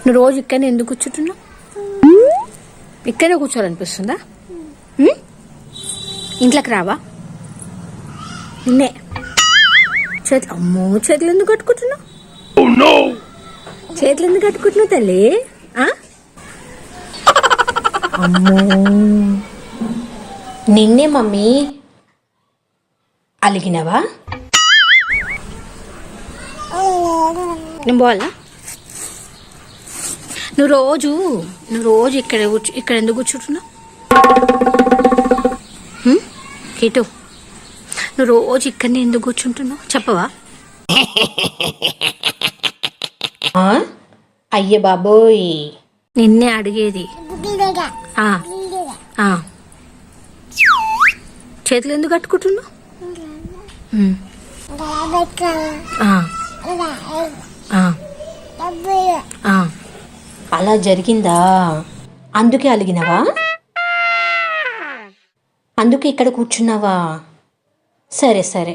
నువ్వు రోజు ఇక్కడనే ఎందుకు కూర్చుంటున్నావు? ఇక్కడే కూర్చోవాలనిపిస్తుందా? ఇంట్లోకి రావా? నిన్నే అమ్మో చేతులు ఎందుకు కట్టుకుంటున్నావు? చేతులు ఎందుకు కట్టుకుంటున్నావు తల్లి? అమ్మో నిన్నే మమ్మీ అలిగినవా? నేను పోవాలా? నువ్వు రోజు ఇక్కడ ఎందుకు కూర్చుంటున్నావు? కేటు నువ్వు రోజు ఇక్కడనే ఎందుకు కూర్చుంటున్నావు చెప్పవా? అయ్యే బాబోయ్ నిన్నే అడిగేది. చేతులు ఎందుకు కట్టుకుంటున్నావు? అలా జరిగిందా? అందుకే అలిగినవా? అందుకే ఇక్కడ కూర్చున్నావా? సరే సరే.